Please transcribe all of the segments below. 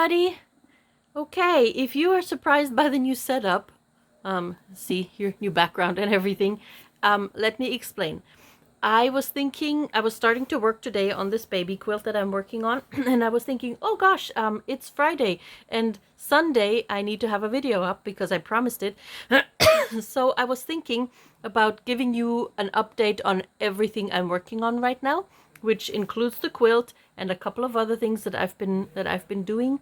everybody. Okay, if you are surprised by the new setup, see your new background and everything, let me explain. I was starting to work today on this baby quilt that I'm working on, and I was thinking, oh gosh, it's Friday, and Sunday I need to have a video up because I promised it. So I was thinking about giving you an update on everything I'm working on right now, which includes the quilt and a couple of other things that I've been doing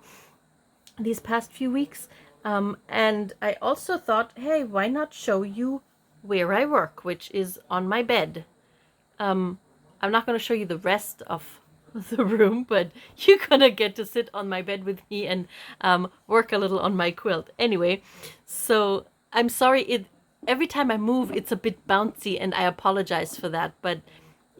these past few weeks. And I also thought, hey, why not show you where I work, which is on my bed. I'm not going to show you the rest of the room, but you're going to get to sit on my bed with me and work a little on my quilt. Anyway, so I'm sorry, every time I move, it's a bit bouncy, and I apologize for that. But,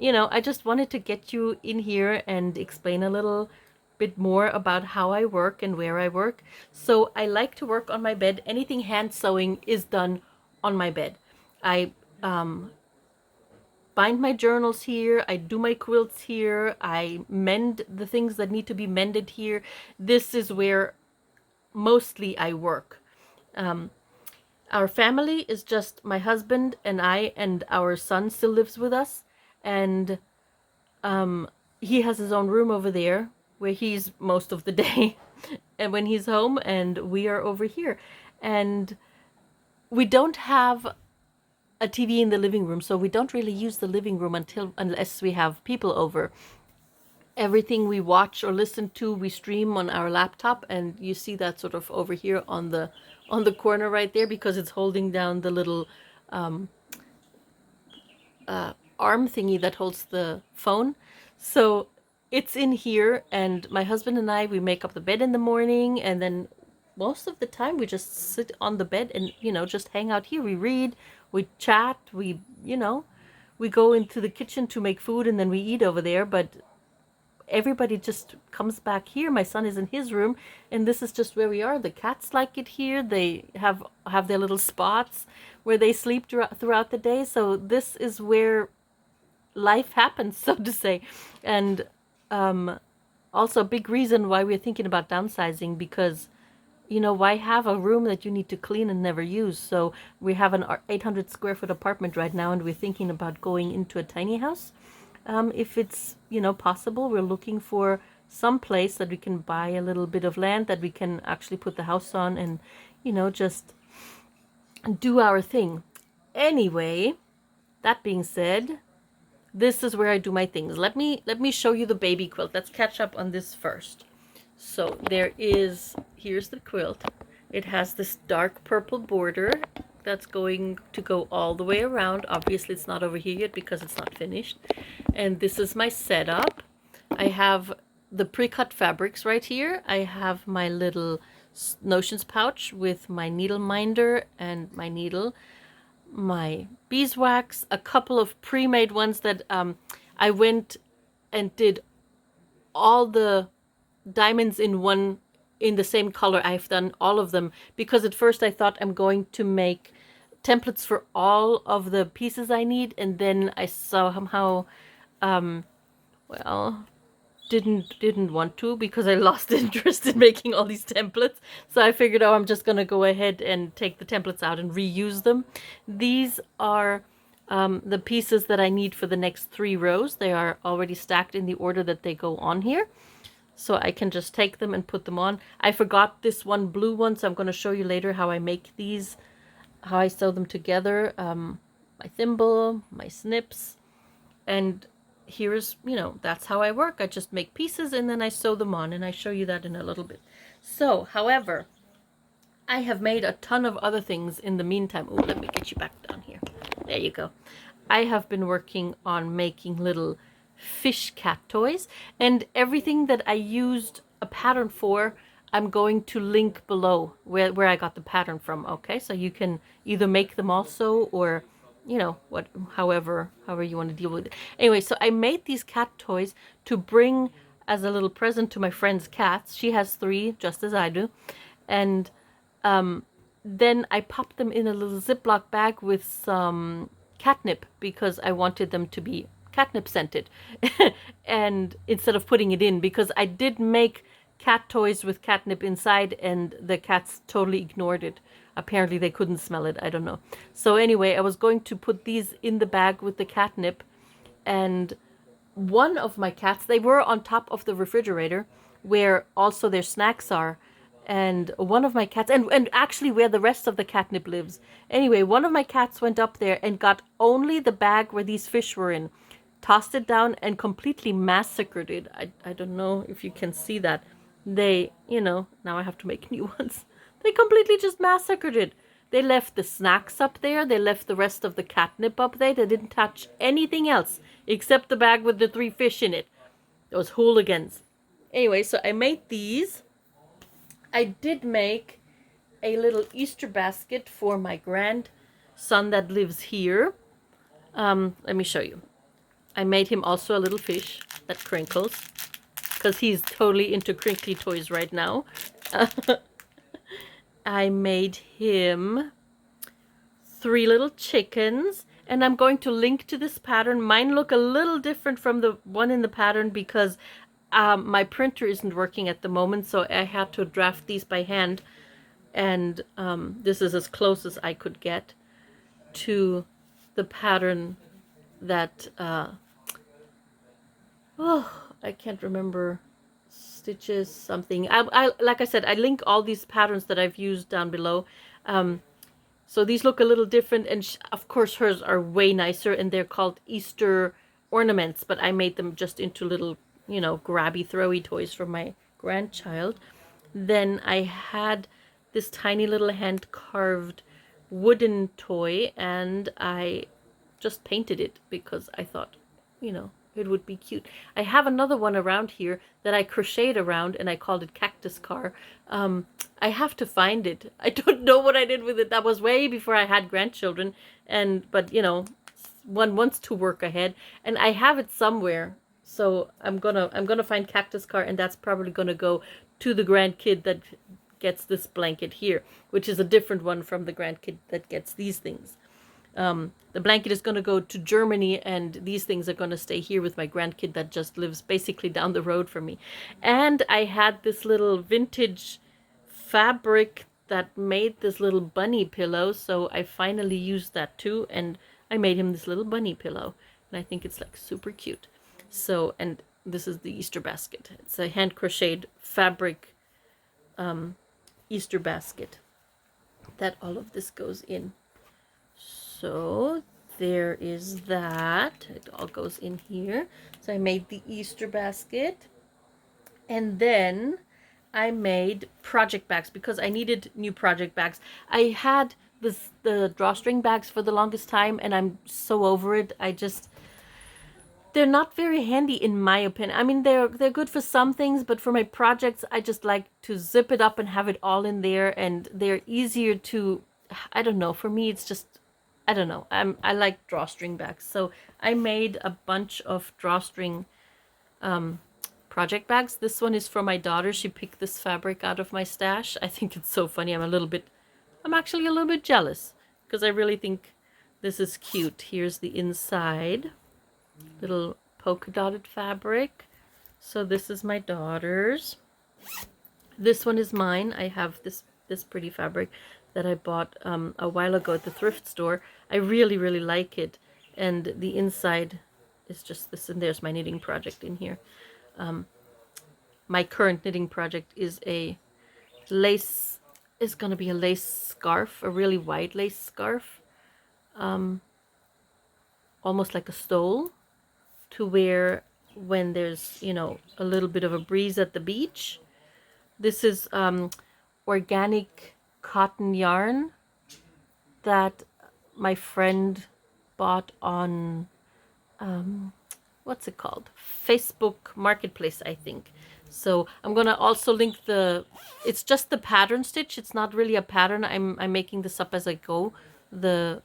I just wanted to get you in here and explain a little bit more about how I work and where I work. So I like to work on my bed. Anything hand sewing is done on my bed. I bind my journals here, I do my quilts here, I mend the things that need to be mended here. This is where mostly I work. Our family is just my husband and I, and our son still lives with us, and he has his own room over there where he's most of the day and when he's home, and we are over here. And we don't have a TV in the living room, so we don't really use the living room unless we have people over. Everything we watch or listen to, we stream on our laptop, and you see that sort of over here on the corner right there, because it's holding down the little arm thingy that holds the phone. So it's in here, and my husband and I, we make up the bed in the morning, and then most of the time we just sit on the bed and, just hang out here. We read, we chat, we go into the kitchen to make food, and then we eat over there. But everybody just comes back here. My son is in his room, and this is just where we are. The cats like it here. They have their little spots where they sleep throughout the day. So this is where life happens, so to say. And also a big reason why we're thinking about downsizing, because why have a room that you need to clean and never use? So we have an 800 square foot apartment right now, and we're thinking about going into a tiny house. If it's, possible, we're looking for some place that we can buy a little bit of land that we can actually put the house on and, just do our thing. Anyway, that being said, this is where I do my things. Let me show you the baby quilt. Let's catch up on this first. So here's the quilt. It has this dark purple border that's going to go all the way around. Obviously it's not over here yet because it's not finished. And this is my setup. I have the pre-cut fabrics right here. I have my little notions pouch with my needle minder and my needle, my beeswax, a couple of pre-made ones that I went and did all the diamonds in the same color. I've done all of them because at first I thought I'm going to make templates for all of the pieces I need, and then I somehow didn't want to, because I lost interest in making all these templates. So I figured, I'm just gonna go ahead and take the templates out and reuse them. These are the pieces that I need for the next 3 rows. They are already stacked in the order that they go on here. So I can just take them and put them on. I forgot this one blue one, so I'm going to show you later how I make these, how I sew them together. My thimble, my snips, and here's, that's how I work. I just make pieces and then I sew them on, and I show you that in a little bit. So, however, I have made a ton of other things in the meantime. Oh, let me get you back down here. There you go. I have been working on making little fish cat toys, and everything that I used a pattern for, I'm going to link below where I got the pattern from. Okay, so you can either make them also, or however you want to deal with it. Anyway, so I made these cat toys to bring as a little present to my friend's cats. She has 3, just as I do, and then I popped them in a little Ziploc bag with some catnip, because I wanted them to be catnip scented and instead of putting it in, because I did make cat toys with catnip inside, and the cats totally ignored it. Apparently they couldn't smell it. I don't know. So anyway, I was going to put these in the bag with the catnip, and one of my cats, they were on top of the refrigerator where also their snacks are. And one of my cats, and actually where the rest of the catnip lives. Anyway, one of my cats went up there and got only the bag where these fish were in, tossed it down, and completely massacred it. I don't know if you can see that. They, now I have to make new ones. They completely just massacred it. They left the snacks up there. They left the rest of the catnip up there. They didn't touch anything else except the bag with the 3 fish in it. Those hooligans. Anyway, so I made these. I did make a little Easter basket for my grandson that lives here. Let me show you. I made him also a little fish that crinkles, because he's totally into crinkly toys right now. I made him 3 little chickens, and I'm going to link to this pattern. Mine look a little different from the one in the pattern because my printer isn't working at the moment, so I had to draft these by hand, and this is as close as I could get to the pattern that I can't remember, stitches something. I like I said, I link all these patterns that I've used down below. So these look a little different, and of course hers are way nicer, and they're called Easter ornaments, but I made them just into little, grabby, throwy toys for my grandchild. Then I had this tiny little hand-carved wooden toy, and I just painted it because I thought, it would be cute. I have another one around here that I crocheted around, and I called it Cactus Car. I have to find it. I don't know what I did with it. That was way before I had grandchildren, but one wants to work ahead, and I have it somewhere. So I'm gonna find Cactus Car, and that's probably gonna go to the grandkid that gets this blanket here, which is a different one from the grandkid that gets these things. The blanket is going to go to Germany, and these things are going to stay here with my grandkid that just lives basically down the road from me. And I had this little vintage fabric that made this little bunny pillow, so I finally used that too, and I made him this little bunny pillow, and I think it's like super cute. So, and this is the Easter basket. It's a hand crocheted fabric Easter basket that all of this goes in. So there is that. It all goes in here. So I made the Easter basket. And then I made project bags because I needed new project bags. I had the drawstring bags for the longest time, and I'm so over it. They're not very handy in my opinion. I mean, they're good for some things, but for my projects, I just like to zip it up and have it all in there, and they're easier to, I don't know, for me it's just, I don't know. I like drawstring bags. So I made a bunch of drawstring project bags. This one is for my daughter. She picked this fabric out of my stash. I think it's so funny. I'm actually a little bit jealous because I really think this is cute. Here's the inside. Little polka dotted fabric. So this is my daughter's. This one is mine. I have this pretty fabric that I bought a while ago at the thrift store. I really, really like it. And the inside is just this, and there's my knitting project in here. My current knitting project is going to be a lace scarf, a really wide lace scarf. Almost like a stole to wear when there's, a little bit of a breeze at the beach. This is organic cotton yarn that my friend bought on what's it called, Facebook Marketplace, I think. So I'm gonna also link it's just the pattern stitch. It's not really a pattern. I'm making this up as I go, the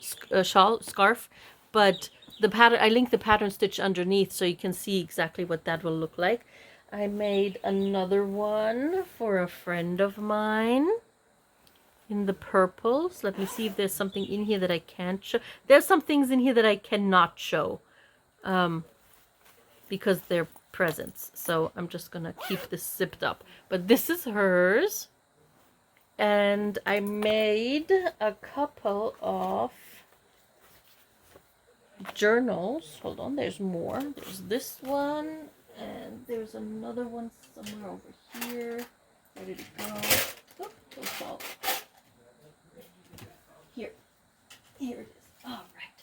scarf, but the pattern, I link the pattern stitch underneath so you can see exactly what that will look like. I made another one for a friend of mine in the purples. Let me see if there's something in here that I can't show. There's some things in here that I cannot show because they're presents. So I'm just gonna keep this zipped up. But this is hers. And I made a couple of journals. Hold on, there's more. There's this one, and there's another one somewhere over here. Where did it go? Oh, don't fall. Here. Here it is. All right.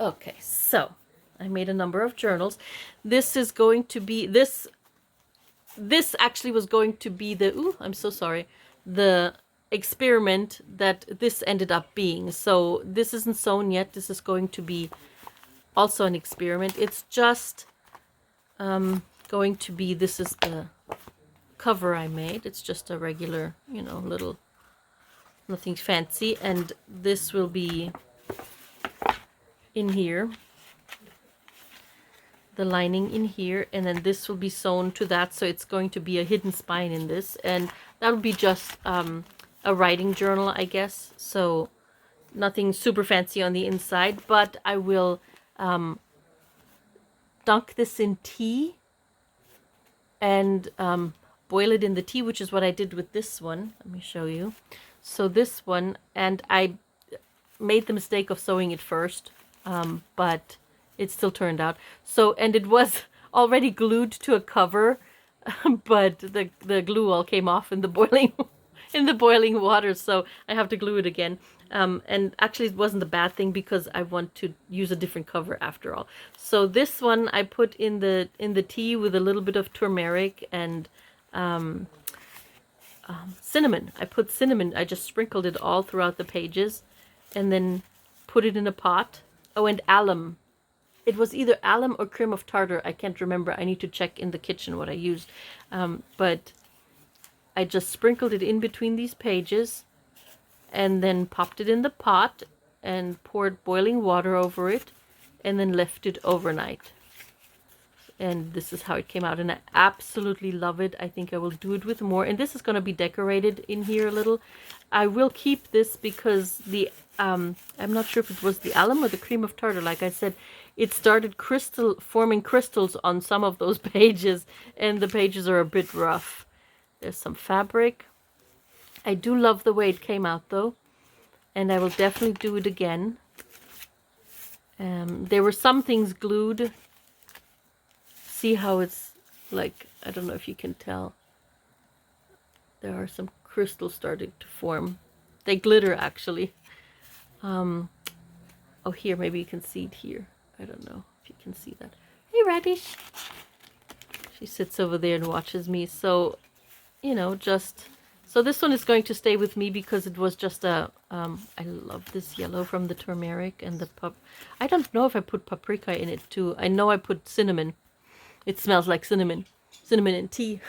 Okay, so I made a number of journals. This is going to be this actually was going to be the I'm so sorry. The experiment that this ended up being. So this isn't sewn yet. This is going to be also an experiment. It's just going to be, this is the cover I made. It's just a regular, you know, little, nothing fancy. And this will be in here, the lining in here, and then this will be sewn to that, so it's going to be a hidden spine in this, and that will be just a writing journal, I guess. So nothing super fancy on the inside, but I will dunk this in tea and boil it in the tea, which is what I did with this one. Let me show you. So this one, and I made the mistake of sewing it first, but it still turned out. So, and it was already glued to a cover, but the glue all came off in the boiling water, so I have to glue it again. And actually it wasn't a bad thing because I want to use a different cover after all. So this one I put in the tea with a little bit of turmeric and cinnamon. I put cinnamon, I just sprinkled it all throughout the pages and then put it in a pot. Oh, and alum. It was either alum or cream of tartar. I can't remember. I need to check in the kitchen what I used. But I just sprinkled it in between these pages and then popped it in the pot and poured boiling water over it and then left it overnight. And this is how it came out, and I absolutely love it. I think I will do it with more, and this is going to be decorated in here a little. I will keep this because the I'm not sure if it was the alum or the cream of tartar. Like I said, it started forming crystals on some of those pages, and the pages are a bit rough. There's some fabric. I do love the way it came out though, and I will definitely do it again. There were some things glued. See how it's like, I don't know if you can tell. There are some crystals starting to form. They glitter actually. Oh, here, maybe you can see it here. I don't know if you can see that. Hey, Radish. She sits over there and watches me. So, you know, so this one is going to stay with me because it was just I love this yellow from the turmeric and the I don't know if I put paprika in it too. I know I put cinnamon. It smells like cinnamon and tea.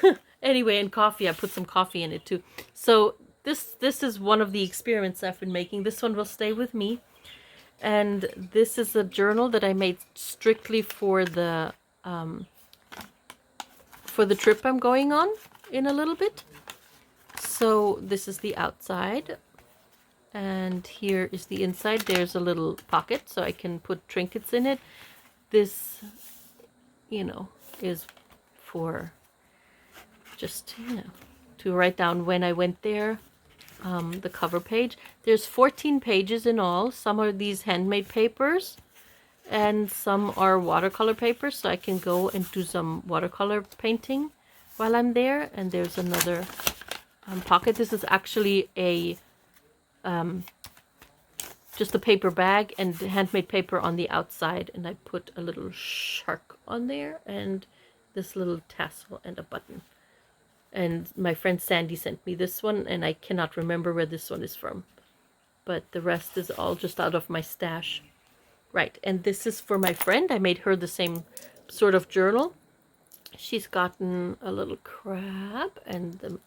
Anyway, and coffee. I put some coffee in it too. So this is one of the experiments I've been making. This one will stay with me. And this is a journal that I made strictly for the trip I'm going on in a little bit. So this is the outside. And here is the inside. There's a little pocket so I can put trinkets in it. This, you know, is for just, you know, to write down when I went there. The cover page. There's 14 pages in all. Some are these handmade papers and some are watercolor papers, so I can go and do some watercolor painting while I'm there. And there's another pocket. This is actually a just a paper bag and handmade paper on the outside, and I put a little shark on there and this little tassel and a button. And my friend Sandy sent me this one, and I cannot remember where this one is from, but the rest is all just out of my stash. Right, and this is for my friend. I made her the same sort of journal. She's gotten a little crab and the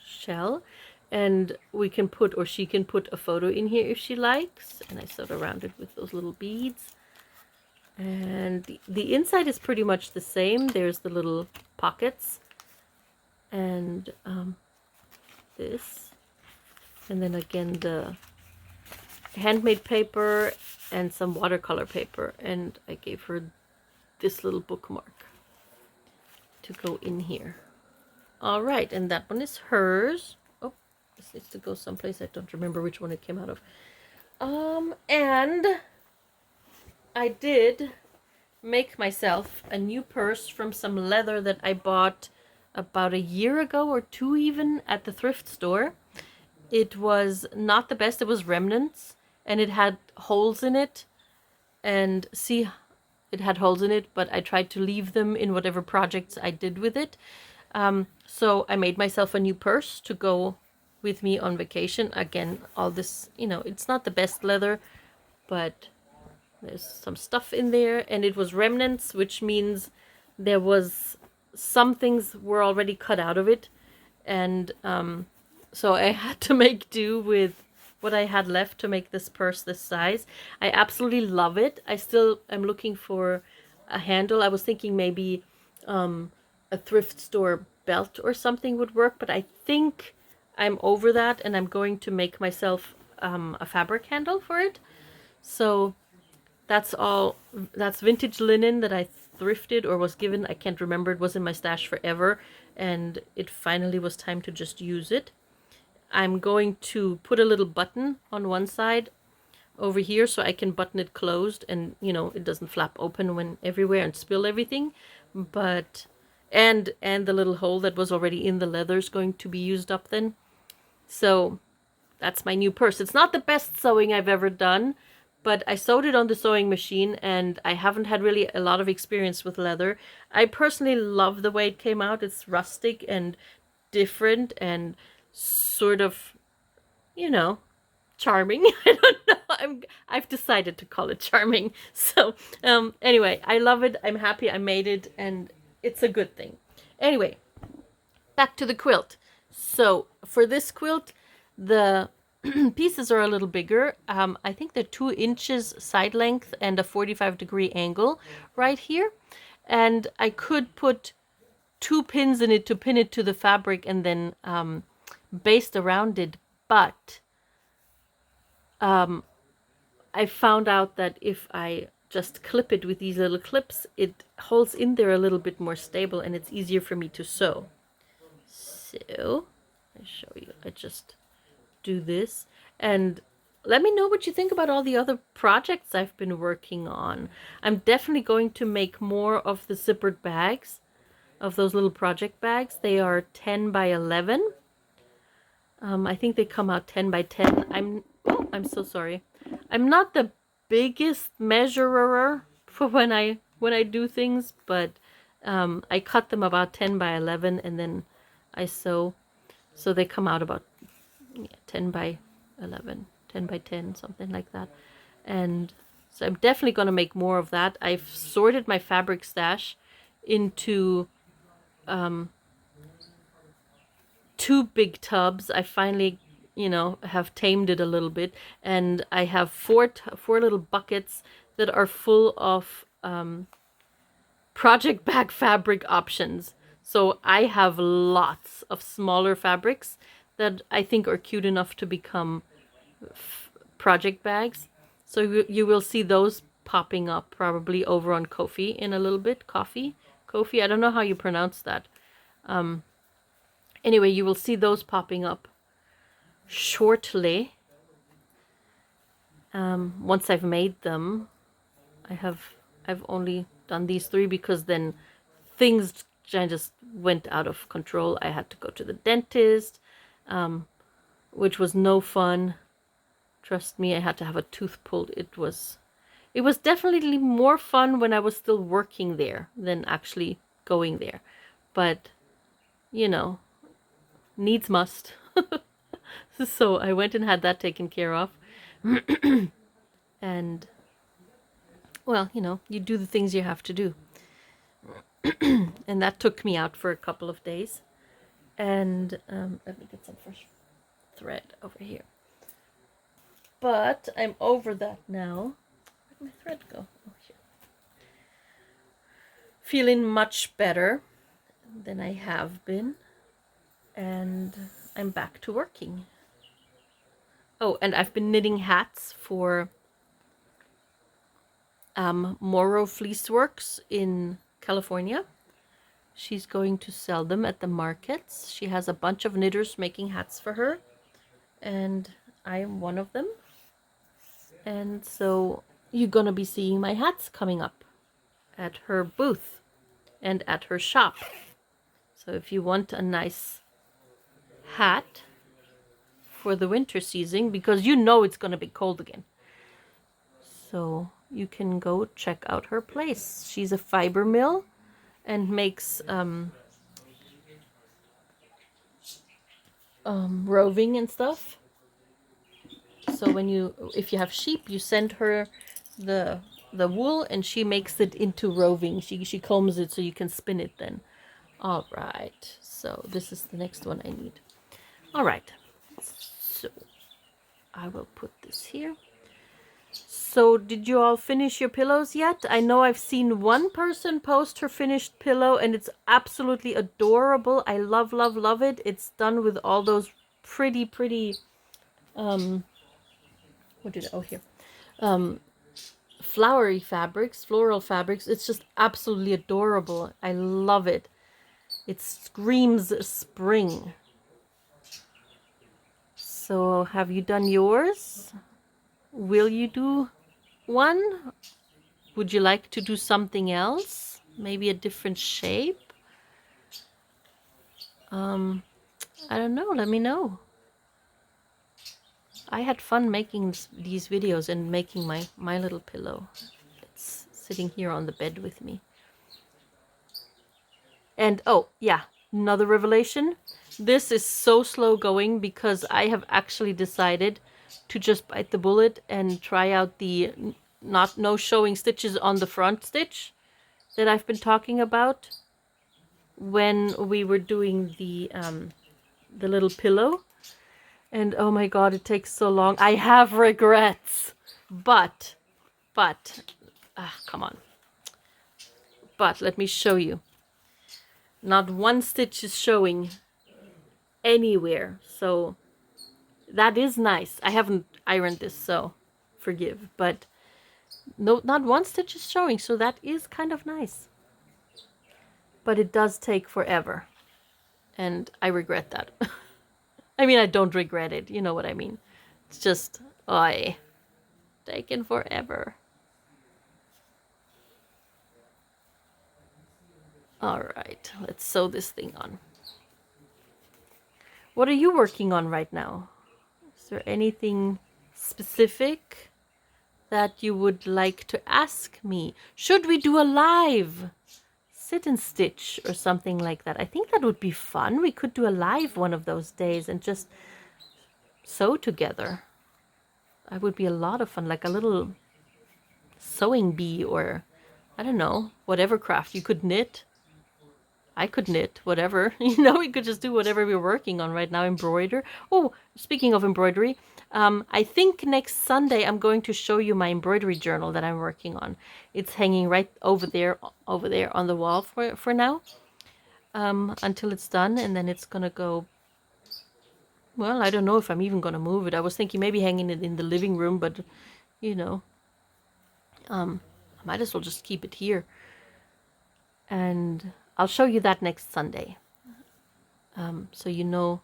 shell, and we can put, or she can put a photo in here if she likes. And I sewed around it with those little beads. And the inside is pretty much the same. There's the little pockets and this. And then again the handmade paper and some watercolor paper. And I gave her this little bookmark. to go in here. All right, and that one is hers. Oh, this needs to go someplace. I don't remember which one it came out of. And I did make myself a new purse from some leather that I bought about a year ago or two even at the thrift store. It was not the best. It was remnants, and it had holes in it. And see, it had holes in it, but I tried to leave them in whatever projects I did with it. So I made myself a new purse to go with me on vacation. Again, all this, it's not the best leather, but there's some stuff in there, and it was remnants, which means there was some things were already cut out of it, and so I had to make do with what I had left to make this purse this size. I absolutely love it. I still am looking for a handle. I was thinking maybe a thrift store belt or something would work, but I think I'm over that, and I'm going to make myself a fabric handle for it. So that's vintage linen that I thrifted or was given. I can't remember. It was in my stash forever, and it finally was time to just use it. I'm going to put a little button on one side over here so I can button it closed, and it doesn't flap open when everywhere and spill everything. But and the little hole that was already in the leather is going to be used up then. So that's my new purse. It's not the best sewing I've ever done, but I sewed it on the sewing machine, and I haven't had really a lot of experience with leather. I personally love the way it came out. It's rustic and different and sort of, charming. I don't know. I've decided to call it charming. So anyway, I love it. I'm happy I made it, and it's a good thing. Anyway, back to the quilt. So for this quilt, the pieces are a little bigger. I think they're 2 inches side length and a 45-degree angle right here. And I could put 2 pins in it to pin it to the fabric and then baste around it. But I found out that if I just clip it with these little clips, it holds in there a little bit more stable, and it's easier for me to sew. So I'll show you. I just do this, and let me know what you think about all the other projects I've been working on. I'm definitely going to make more of the zippered bags, of those little project bags. They are 10 by 11. I think they come out 10 by 10. I'm so sorry. I'm not the biggest measurer for when I do things, but I cut them about 10 by 11, and then I sew, so they come out about 10 by 11, 10 by 10, something like that. And so I'm definitely going to make more of that. I've sorted my fabric stash into 2 big tubs. I finally, have tamed it a little bit, and I have 4 little buckets that are full of project bag fabric options. So I have lots of smaller fabrics that I think are cute enough to become project bags. So you will see those popping up probably over on Kofi in a little bit. Kofi, I don't know how you pronounce that. Anyway, you will see those popping up shortly. Once I've made them, I've only done these 3 because then things just went out of control. I had to go to the dentist, which was no fun. Trust me, I had to have a tooth pulled. It was definitely more fun when I was still working there than actually going there. But, needs must. So I went and had that taken care of. And, well, you do the things you have to do. And that took me out for a couple of days. And let me get some fresh thread over here. But I'm over that now. Where'd my thread go? Oh, here. Feeling much better than I have been. And I'm back to working. Oh, and I've been knitting hats for Morrow Fleece Works in California. She's going to sell them at the markets. She has a bunch of knitters making hats for her, and I am one of them. And so you're gonna be seeing my hats coming up at her booth and at her shop. So if you want a nice hat for the winter season, because you know it's gonna be cold again, so you can go check out her place. She's a fiber mill and makes roving and stuff. So if you have sheep, you send her the wool and she makes it into roving. She combs it so you can spin it then. All right. So this is the next one I need. All right. So I will put this here. So did you all finish your pillows yet? I know I've seen one person post her finished pillow and it's absolutely adorable. I love, love, love it. It's done with all those pretty, here. Flowery fabrics, floral fabrics. It's just absolutely adorable. I love it. It screams spring. So have you done yours? Will you do one? Would you like to do something else? Maybe a different shape? I don't know. Let me know. I had fun making these videos and making my little pillow. It's sitting here on the bed with me. And oh, yeah, another revelation. This is so slow going because I have actually decided to just bite the bullet and try out the no showing stitches on the front stitch that I've been talking about when we were doing the little pillow. And oh my god, it takes so long. I have regrets. But come on. But let me show you. Not one stitch is showing anywhere. So that is nice. I haven't ironed this, so forgive. But no, not one stitch is showing, so that is kind of nice. But it does take forever. And I regret that. I mean, I don't regret it. You know what I mean. It's just, taken forever. All right, let's sew this thing on. What are you working on right now? Is there anything specific that you would like to ask me? Should we do a live sit and stitch or something like that? I think that would be fun. We could do a live one of those days and just sew together. That would be a lot of fun, like a little sewing bee or, I don't know, whatever craft. You could knit. I could knit, whatever. We could just do whatever we're working on right now. Embroider. Oh, speaking of embroidery, I think next Sunday I'm going to show you my embroidery journal that I'm working on. It's hanging right over there on the wall for now, until it's done, and then it's gonna go. Well, I don't know if I'm even gonna move it. I was thinking maybe hanging it in the living room, but I might as well just keep it here. And I'll show you that next Sunday. So you know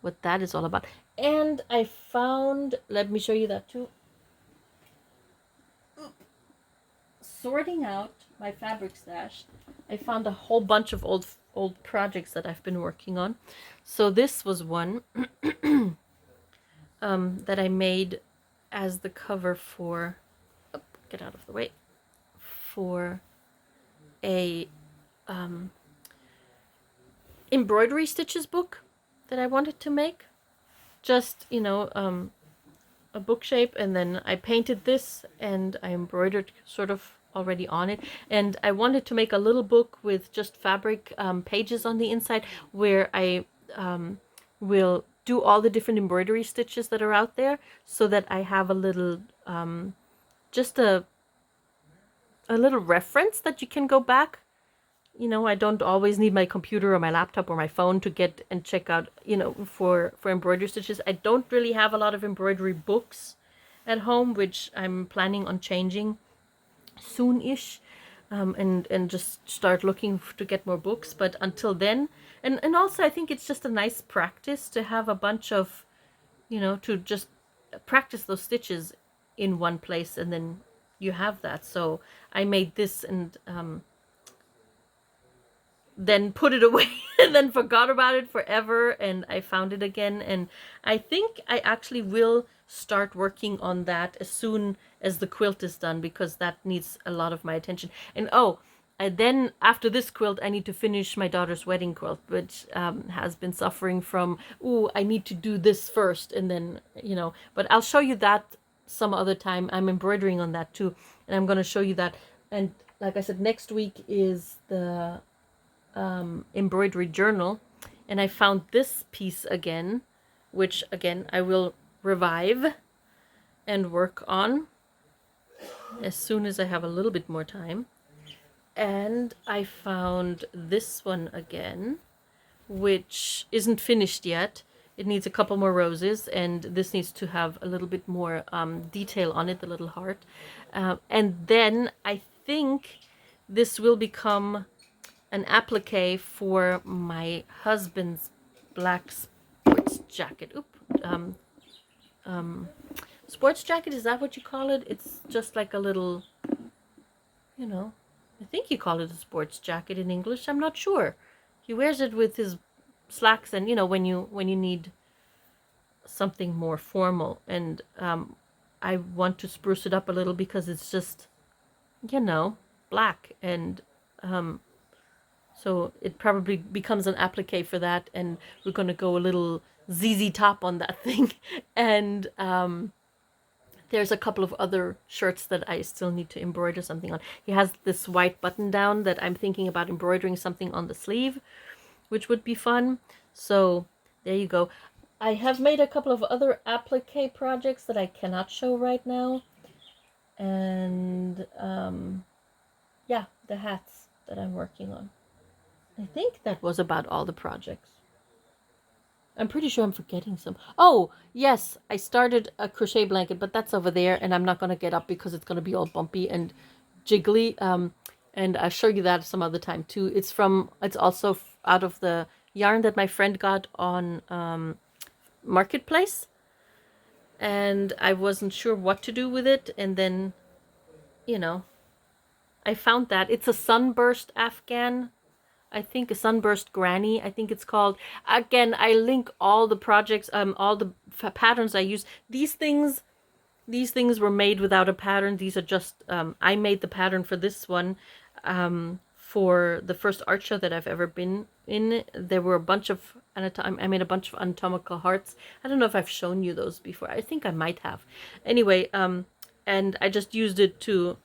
what that is all about. And I found, let me show you that too. Sorting out my fabric stash, I found a whole bunch of old projects that I've been working on. So this was one that I made as the cover for, get out of the way, for a embroidery stitches book that I wanted to make. Just, a book shape, and then I painted this and I embroidered sort of already on it. And I wanted to make a little book with just fabric pages on the inside where I will do all the different embroidery stitches that are out there, so that I have a little just a little reference that you can go back. I don't always need my computer or my laptop or my phone to get and check out, for embroidery stitches. I don't really have a lot of embroidery books at home, which I'm planning on changing soon-ish. and just start looking to get more books. But until then, and also I think it's just a nice practice to have a bunch of, to just practice those stitches in one place, and then you have that. So I made this and then put it away and then forgot about it forever, and I found it again, and I think I actually will start working on that as soon as the quilt is done, because that needs a lot of my attention. And then after this quilt I need to finish my daughter's wedding quilt, which has been suffering from, I need to do this first, and then but I'll show you that some other time. I'm embroidering on that too, and I'm going to show you that. And like I said, next week is the embroidery journal, and I found this piece again, which again I will revive and work on as soon as I have a little bit more time. And I found this one again, which isn't finished yet. It needs a couple more roses, and this needs to have a little bit more detail on it, the little heart. And then I think this will become an applique for my husband's black sports jacket. Sports jacket, is that what you call it? It's just like a little, I think you call it a sports jacket in English. I'm not sure. He wears it with his slacks, and when you need something more formal. And I want to spruce it up a little because it's just, black, and so it probably becomes an applique for that, and we're going to go a little ZZ Top on that thing. And there's a couple of other shirts that I still need to embroider something on. He has this white button down that I'm thinking about embroidering something on the sleeve, which would be fun. So there you go. I have made a couple of other applique projects that I cannot show right now. And yeah, the hats that I'm working on. I think that was about all the projects. I'm pretty sure I'm forgetting some. Oh, yes, I started a crochet blanket, but that's over there, and I'm not going to get up because it's going to be all bumpy and jiggly. And I'll show you that some other time too. It's also out of the yarn that my friend got on Marketplace, and I wasn't sure what to do with it, and then, I found that. It's a sunburst Afghan, I think, a sunburst granny, I think it's called. Again, I link all the projects, all the patterns I use. These things were made without a pattern. These are just, I made the pattern for this one, for the first art show that I've ever been in. There were a bunch of, I made a bunch of anatomical hearts. I don't know if I've shown you those before. I think I might have. Anyway, and I just used it to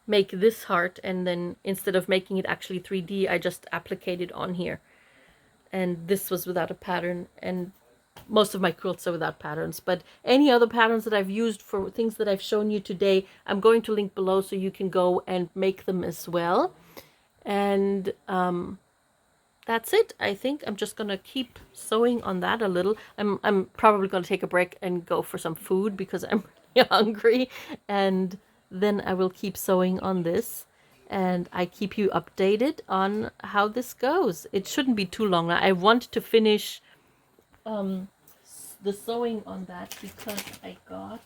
make this heart, and then instead of making it actually 3D, I just appliqued it on here. And this was without a pattern, and most of my quilts are without patterns, but any other patterns that I've used for things that I've shown you today, I'm going to link below so you can go and make them as well. And that's it. I think I'm just gonna keep sewing on that a little. I'm probably gonna take a break and go for some food because I'm really hungry, and then I will keep sewing on this, and I keep you updated on how this goes. It shouldn't be too long. I want to finish the sewing on that because I got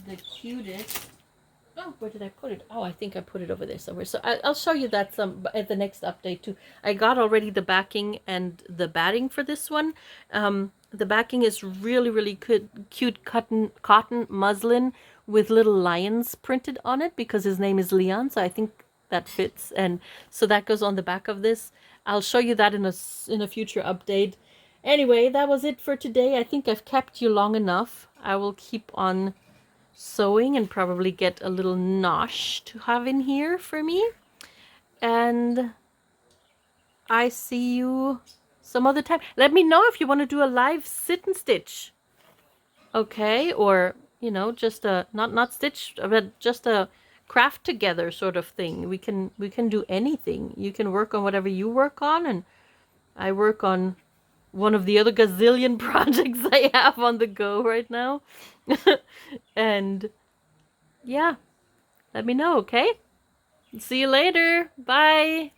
the cutest. Oh, where did I put it? Oh, I think I put it over there somewhere. So I'll show you that some at the next update too. I got already the backing and the batting for this one. The backing is really cute cotton muslin with little lions printed on it because his name is Leon, so I think that fits. And so that goes on the back of this. I'll show you that in a future update. Anyway, that was it for today. I think I've kept you long enough. I will keep on sewing and probably get a little nosh to have in here for me. And I see you some other time. Let me know if you want to do a live sit and stitch. Okay, or just a not stitch, but just a craft together sort of thing. We can do anything. You can work on whatever you work on, and I work on one of the other gazillion projects I have on the go right now. And yeah, let me know, okay? See you later. Bye.